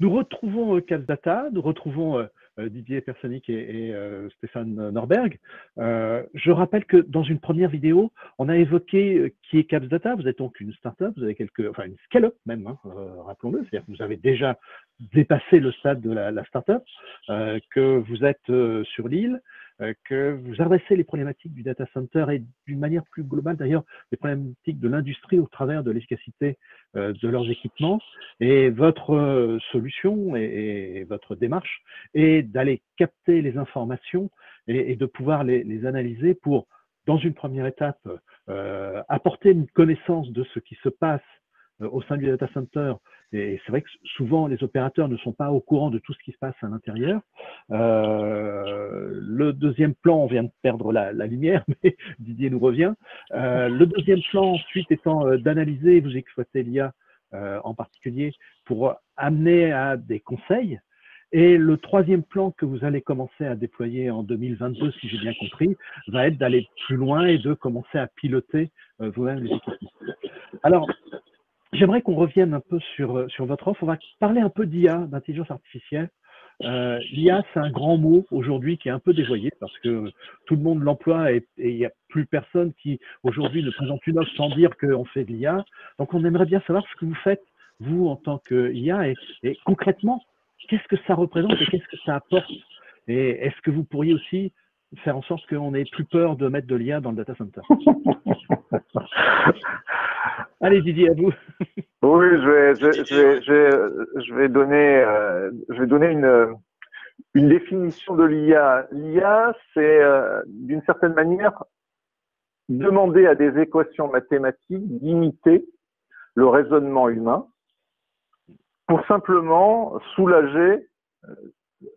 Nous retrouvons CapsData, nous retrouvons Didier Personic et Stéphane Norberg. Je rappelle que dans une première vidéo, on a évoqué qui est CapsData. Vous êtes donc une startup, vous avez une scale-up même, hein, rappelons-le, c'est-à-dire que vous avez déjà dépassé le stade de la startup, que vous êtes sur l'île, que vous adressez les problématiques du data center et d'une manière plus globale d'ailleurs les problématiques de l'industrie au travers de l'efficacité de leurs équipements. Et votre solution et votre démarche est d'aller capter les informations et de pouvoir les analyser pour, dans une première étape, apporter une connaissance de ce qui se passe au sein du data center. Et c'est vrai que souvent, les opérateurs ne sont pas au courant de tout ce qui se passe à l'intérieur. Le deuxième plan, on vient de perdre la lumière, mais Didier nous revient. Le deuxième plan, ensuite, étant d'analyser, vous exploitez l'IA en particulier, pour amener à des conseils. Et le troisième plan que vous allez commencer à déployer en 2022, si j'ai bien compris, va être d'aller plus loin et de commencer à piloter vous-même les équipements. Alors, j'aimerais qu'on revienne un peu sur votre offre. On va parler un peu d'IA, d'intelligence artificielle. L'IA, c'est un grand mot aujourd'hui qui est un peu dévoyé parce que tout le monde l'emploie et il n'y a plus personne qui aujourd'hui ne présente une offre sans dire qu'on fait de l'IA. Donc, on aimerait bien savoir ce que vous faites, vous, en tant qu'IA, et concrètement, qu'est-ce que ça représente et qu'est-ce que ça apporte? Et est-ce que vous pourriez aussi faire en sorte qu'on n'ait plus peur de mettre de l'IA dans le data center? Allez, Didier, à vous. Oui, je vais donner une définition de l'IA. L'IA, c'est d'une certaine manière demander à des équations mathématiques d'imiter le raisonnement humain pour simplement soulager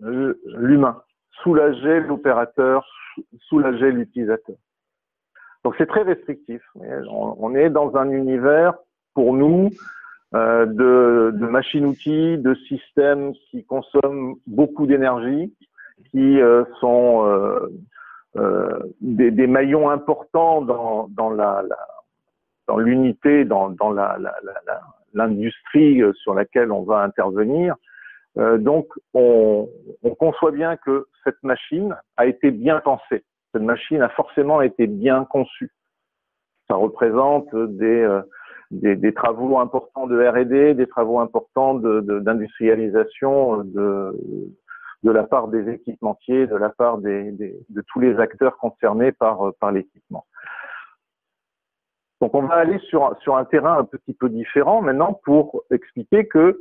l'humain, soulager l'opérateur, soulager l'utilisateur. Donc c'est très restrictif. On est dans un univers, pour nous, de machines-outils, de systèmes qui consomment beaucoup d'énergie, qui sont des maillons importants dans l'unité, dans l'industrie sur laquelle on va intervenir. Donc on conçoit bien que cette machine a été bien pensée. Cette machine a forcément été bien conçue. Ça représente des travaux importants de R&D, des travaux importants d'industrialisation de la part des équipementiers, de la part de tous les acteurs concernés par l'équipement. Donc on va aller sur un terrain un petit peu différent maintenant pour expliquer que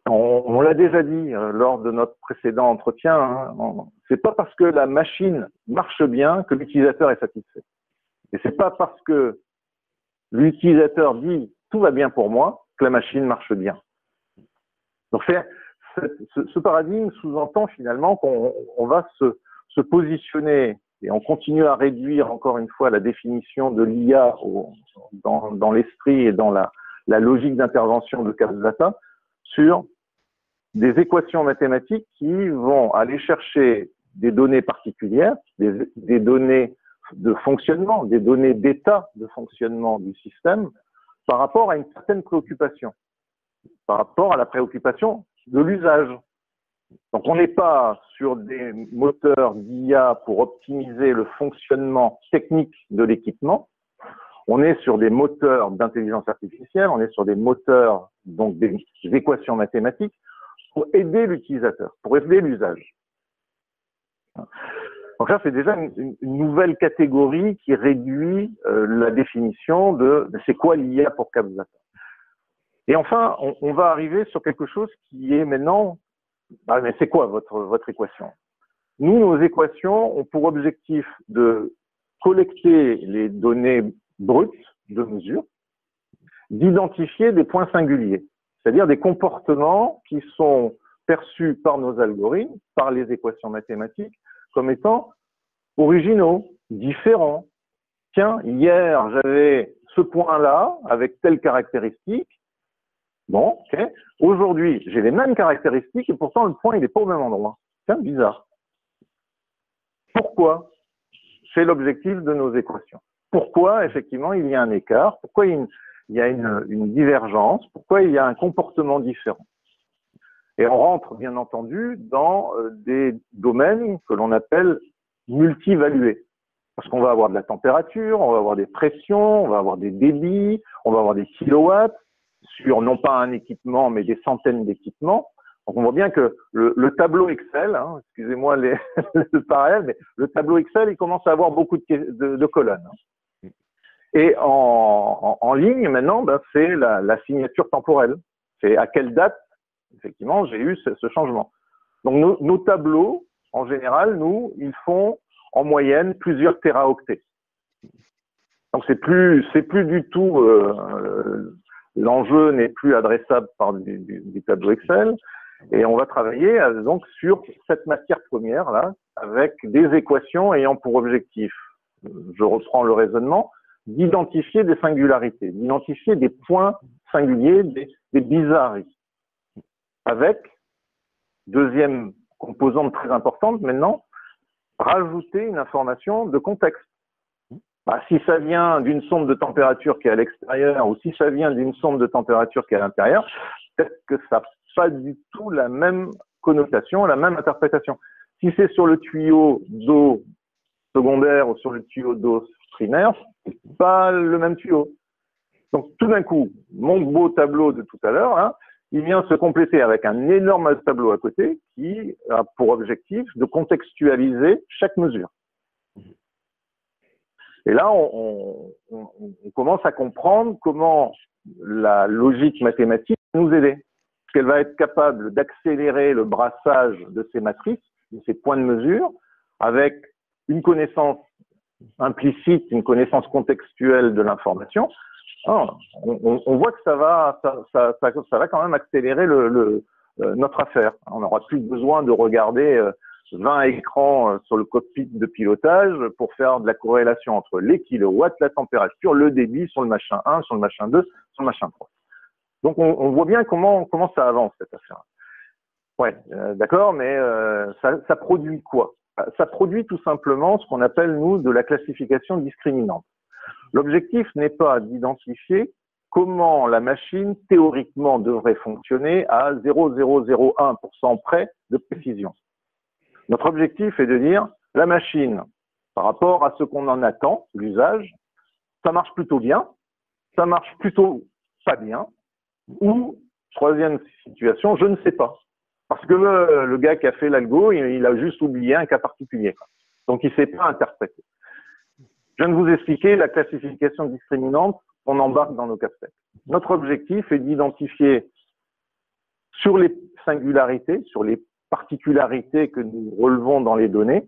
on l'a déjà dit lors de notre précédent entretien, hein, c'est pas parce que la machine marche bien que l'utilisateur est satisfait. Et c'est pas parce que l'utilisateur dit tout va bien pour moi que la machine marche bien. Donc ce paradigme sous-entend finalement qu'on va se positionner et on continue à réduire encore une fois la définition de l'IA dans l'esprit et dans la logique d'intervention de CapsData sur des équations mathématiques qui vont aller chercher des données particulières, des données de fonctionnement, des données d'état de fonctionnement du système par rapport à une certaine préoccupation, par rapport à la préoccupation de l'usage. Donc on n'est pas sur des moteurs d'IA pour optimiser le fonctionnement technique de l'équipement, on est sur des moteurs d'intelligence artificielle, on est sur des moteurs, donc des équations mathématiques, pour aider l'utilisateur, pour aider l'usage. Donc ça, c'est déjà une nouvelle catégorie qui réduit la définition de c'est quoi l'IA pour CapsData. Et enfin, on va arriver sur quelque chose qui est maintenant, mais c'est quoi votre équation? Nous, nos équations ont pour objectif de collecter les données brutes de mesure, d'identifier des points singuliers, c'est-à-dire des comportements qui sont perçus par nos algorithmes, par les équations mathématiques, comme étant originaux, différents. Tiens, hier, j'avais ce point-là avec telle caractéristique. Bon, ok. Aujourd'hui, j'ai les mêmes caractéristiques et pourtant, le point, il n'est pas au même endroit. Tiens, bizarre. Pourquoi? C'est l'objectif de nos équations. Pourquoi, effectivement, il y a un écart? Pourquoi il y a une divergence? Pourquoi il y a un comportement différent? Et on rentre, bien entendu, dans des domaines que l'on appelle multivalués. Parce qu'on va avoir de la température, on va avoir des pressions, on va avoir des débits, on va avoir des kilowatts sur non pas un équipement, mais des centaines d'équipements. Donc on voit bien que le tableau Excel, hein, excusez-moi le parallèle, mais le tableau Excel, il commence à avoir beaucoup de colonnes. Et en ligne, maintenant, ben, c'est la signature temporelle. C'est à quelle date, effectivement, j'ai eu ce changement. Donc nos tableaux, en général, ils font en moyenne plusieurs téraoctets. Donc c'est plus du tout l'enjeu n'est plus adressable par du tableau Excel, et on va travailler donc sur cette matière première là avec des équations ayant pour objectif, je reprends le raisonnement, d'identifier des singularités, d'identifier des points singuliers, des bizarreries, avec deuxième composante très importante maintenant, rajouter une information de contexte. Bah, si ça vient d'une sonde de température qui est à l'extérieur ou si ça vient d'une sonde de température qui est à l'intérieur, peut-être que ça n'a pas du tout la même connotation, la même interprétation. Si c'est sur le tuyau d'eau secondaire ou sur le tuyau d'eau primaire, c'est pas le même tuyau. Donc tout d'un coup, mon beau tableau de tout à l'heure, hein, il vient se compléter avec un énorme tableau à côté qui a pour objectif de contextualiser chaque mesure. Et là, on commence à comprendre comment la logique mathématique nous aider. Parce qu'elle va être capable d'accélérer le brassage de ces matrices, de ces points de mesure, avec une connaissance implicite, une connaissance contextuelle de l'information. On voit que ça va quand même accélérer notre affaire. On n'aura plus besoin de regarder 20 écrans sur le cockpit de pilotage pour faire de la corrélation entre les kilowatts, la température, le débit sur le machin 1, sur le machin 2, sur le machin 3. Donc on voit bien comment ça avance cette affaire. Ouais, d'accord, mais ça produit quoi? Ça produit tout simplement ce qu'on appelle nous de la classification discriminante. L'objectif n'est pas d'identifier comment la machine théoriquement devrait fonctionner à 0,001% près de précision. Notre objectif est de dire la machine, par rapport à ce qu'on en attend, l'usage, ça marche plutôt bien, ça marche plutôt pas bien, ou, troisième situation, je ne sais pas. Parce que le gars qui a fait l'algo, il a juste oublié un cas particulier. Donc il ne sait pas interpréter. Je viens de vous expliquer la classification discriminante qu'on embarque dans nos casse-têtes. Notre objectif est d'identifier sur les singularités, sur les particularités que nous relevons dans les données,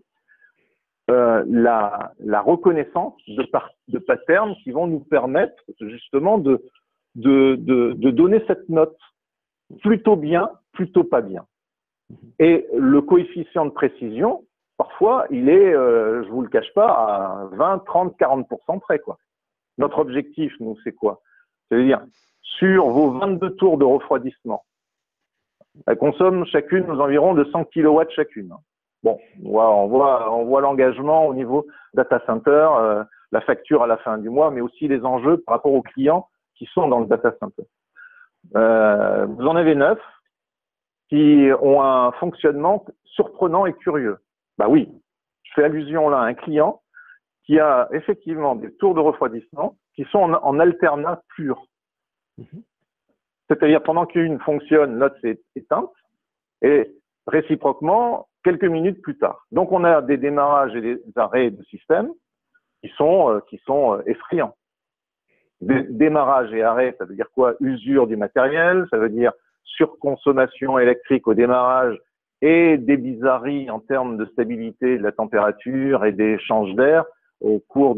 la reconnaissance de patterns qui vont nous permettre justement de donner cette note plutôt bien, plutôt pas bien. Et le coefficient de précision, parfois, il est, je vous le cache pas, à 20, 30, 40% près, quoi. Notre objectif, nous, c'est quoi? C'est-à-dire, sur vos 22 tours de refroidissement, elles consomment chacune aux environs de 100 kW chacune. Bon, on voit l'engagement au niveau data center, la facture à la fin du mois, mais aussi les enjeux par rapport aux clients qui sont dans le data center. Vous en avez 9 qui ont un fonctionnement surprenant et curieux. Bah oui, je fais allusion là à un client qui a effectivement des tours de refroidissement qui sont en alternat pur. C'est-à-dire pendant qu'une fonctionne, l'autre s'est éteinte, et réciproquement, quelques minutes plus tard. Donc on a des démarrages et des arrêts de système qui sont effrayants. Démarrage et arrêt, ça veut dire quoi? Usure du matériel, ça veut dire surconsommation électrique au démarrage et des bizarreries en termes de stabilité de la température et des échanges d'air au cours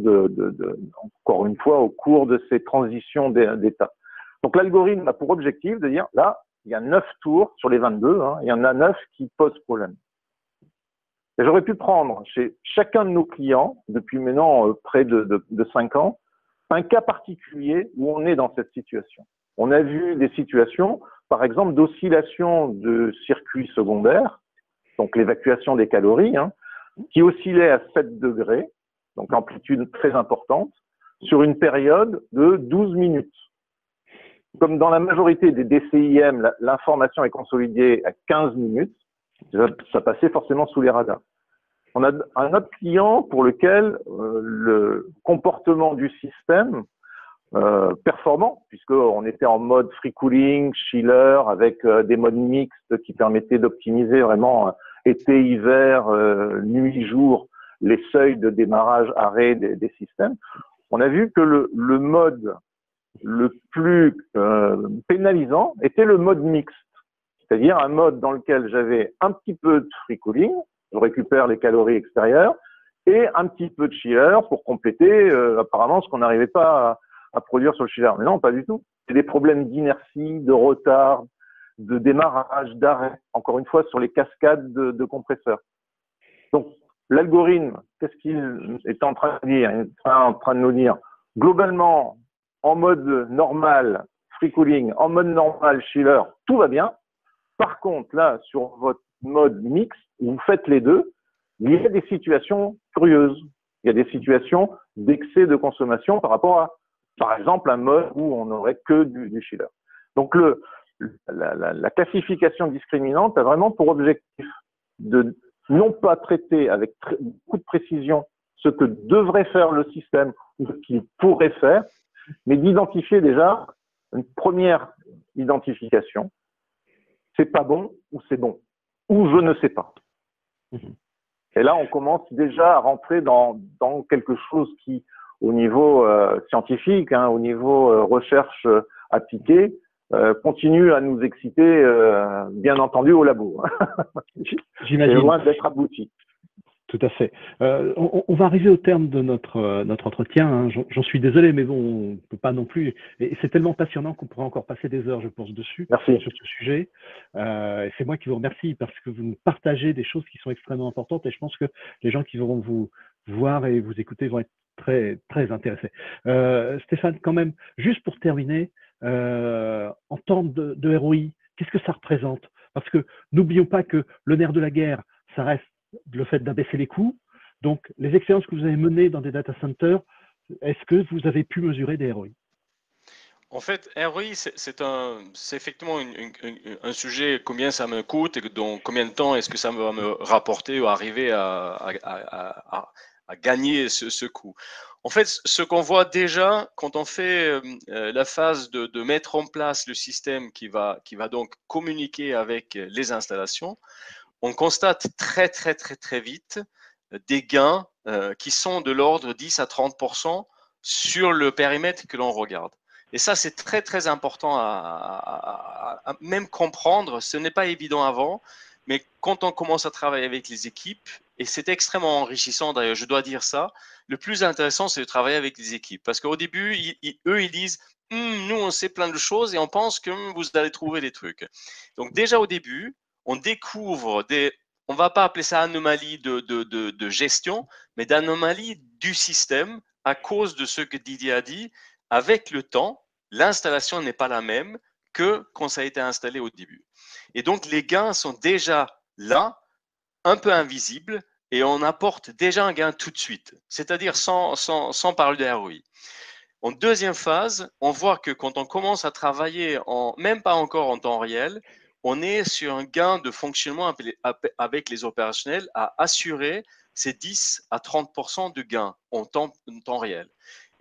encore une fois, au cours de ces transitions d'état. Donc l'algorithme a pour objectif de dire, là, il y a 9 tours sur les 22, hein, il y en a 9 qui posent problème. Et j'aurais pu prendre chez chacun de nos clients, depuis maintenant près de 5 ans, un cas particulier où on est dans cette situation. On a vu des situations, par exemple, d'oscillation de circuits secondaires, donc l'évacuation des calories, hein, qui oscillaient à 7 degrés, donc amplitude très importante, sur une période de 12 minutes. comme dans la majorité des DCIM, l'information est consolidée à 15 minutes, ça passait forcément sous les radars. On a un autre client pour lequel le comportement du système performant, puisqu'on était en mode free cooling, chiller, avec des modes mixtes qui permettaient d'optimiser vraiment été, hiver, nuit, jour, les seuils de démarrage, arrêt des systèmes. On a vu que le mode le plus pénalisant était le mode mixte, c'est-à-dire un mode dans lequel j'avais un petit peu de free cooling, je récupère les calories extérieures, et un petit peu de chiller pour compléter apparemment ce qu'on n'arrivait pas à produire sur le chiller. Mais non, pas du tout. C'est des problèmes d'inertie, de retard, de démarrage, d'arrêt, encore une fois sur les cascades de compresseurs. Donc, l'algorithme, qu'est-ce qu'il est en train de dire? Il est en train de nous dire, globalement, en mode normal, free cooling, en mode normal, chiller, tout va bien. Par contre, là, sur votre mode mixte, où vous faites les deux, il y a des situations curieuses. Il y a des situations d'excès de consommation par rapport à, par exemple, un mode où on n'aurait que du chiller. Donc, la classification discriminante a vraiment pour objectif de non pas traiter avec beaucoup de précision ce que devrait faire le système ou ce qu'il pourrait faire, mais d'identifier déjà une première identification. C'est pas bon ou c'est bon, ou je ne sais pas. Et là, on commence déjà à rentrer dans quelque chose qui, au niveau scientifique, au niveau recherche appliquée, continue à nous exciter, bien entendu, au labo. J'imagine. C'est loin d'être abouti. Tout à fait. On va arriver au terme de notre entretien. Hein. J'en suis désolé, mais bon, on ne peut pas non plus. Et c'est tellement passionnant qu'on pourrait encore passer des heures, je pense, dessus, Merci. sur ce sujet. Et c'est moi qui vous remercie parce que vous nous partagez des choses qui sont extrêmement importantes. Et je pense que les gens qui vont vous voir et vous écouter vont être très, très intéressés. Stéphane, quand même, juste pour terminer, en termes de ROI, qu'est-ce que ça représente? Parce que n'oublions pas que le nerf de la guerre, ça reste le fait d'abaisser les coûts. Donc, les expériences que vous avez menées dans des data centers, est-ce que vous avez pu mesurer des ROI? En fait, ROI, c'est effectivement un sujet, combien ça me coûte et dans combien de temps est-ce que ça va me rapporter ou arriver à gagner ce coût. En fait, ce qu'on voit déjà quand on fait la phase de mettre en place le système qui va donc communiquer avec les installations, on constate très vite des gains qui sont de l'ordre 10 à 30% sur le périmètre que l'on regarde. Et ça, c'est très important à même comprendre. Ce n'est pas évident avant, mais quand on commence à travailler avec les équipes, et c'est extrêmement enrichissant d'ailleurs, je dois dire ça, le plus intéressant, c'est de travailler avec les équipes. Parce qu'au début, eux, ils disent nous, on sait plein de choses et on pense que vous allez trouver des trucs. Donc déjà au début, on découvre on va pas appeler ça anomalie de gestion, mais d'anomalie du système à cause de ce que Didier a dit. Avec le temps, l'installation n'est pas la même que quand ça a été installé au début. Et donc, les gains sont déjà là, un peu invisibles, et on apporte déjà un gain tout de suite, c'est-à-dire sans parler de ROI. En deuxième phase, on voit que quand on commence à travailler, même pas encore en temps réel, on est sur un gain de fonctionnement avec les opérationnels à assurer ces 10 à 30% de gains en temps réel.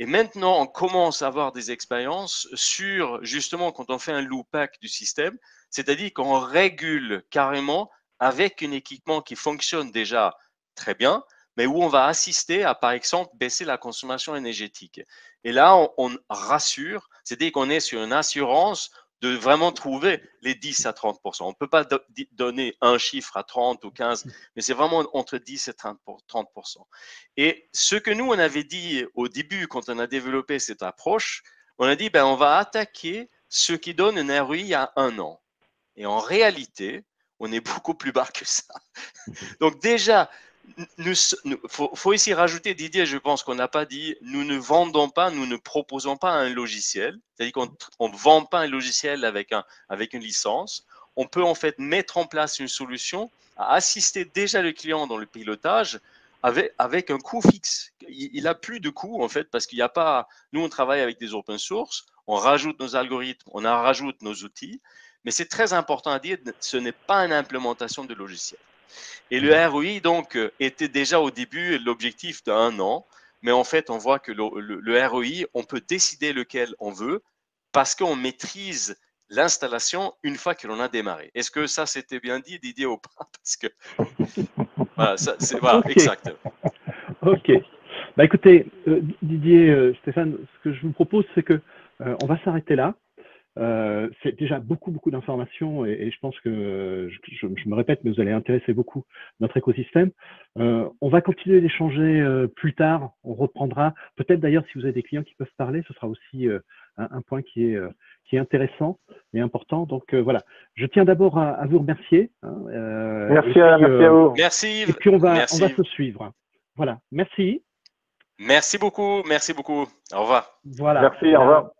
Et maintenant, on commence à avoir des expériences sur, justement, quand on fait un loop-back du système, c'est-à-dire qu'on régule carrément avec un équipement qui fonctionne déjà très bien, mais où on va assister à, par exemple, baisser la consommation énergétique. Et là, on rassure, c'est-à-dire qu'on est sur une assurance de vraiment trouver les 10 à 30%. On ne peut pas donner un chiffre à 30 ou 15, mais c'est vraiment entre 10 et 30%. Et ce que nous, on avait dit au début, quand on a développé cette approche, on a dit, on va attaquer ce qui donne un ROI à 1 an. Et en réalité, on est beaucoup plus bas que ça. Donc déjà, faut ici rajouter, Didier, je pense qu'on n'a pas dit, nous ne vendons pas, nous ne proposons pas un logiciel, c'est-à-dire qu'on ne vend pas un logiciel avec une licence. On peut en fait mettre en place une solution à assister déjà le client dans le pilotage avec un coût fixe. Il n'a plus de coût, en fait, parce qu'il n'y a pas… Nous, on travaille avec des open source, on rajoute nos algorithmes, on en rajoute nos outils, mais c'est très important à dire, ce n'est pas une implémentation de logiciel. Et le ROI, donc, était déjà au début l'objectif d'1 an, mais en fait, on voit que le ROI, on peut décider lequel on veut parce qu'on maîtrise l'installation une fois que l'on a démarré. Est-ce que ça, c'était bien dit, Didier, ou pas? Parce que, voilà, voilà, Ok. exact. Ok. Bah écoutez, Didier, Stéphane, ce que je vous propose, c'est que on va s'arrêter là. C'est déjà beaucoup d'informations et je pense que je me répète, mais vous allez intéresser beaucoup notre écosystème. On va continuer d'échanger plus tard. On reprendra. Peut-être d'ailleurs, si vous avez des clients qui peuvent parler, ce sera aussi un point qui est intéressant et important. Donc voilà. Je tiens d'abord à vous remercier. Merci à vous. Merci. Et puis on va Merci. se suivre. Voilà. Merci. Merci beaucoup. Merci beaucoup. Au revoir. Voilà. Merci. Au revoir.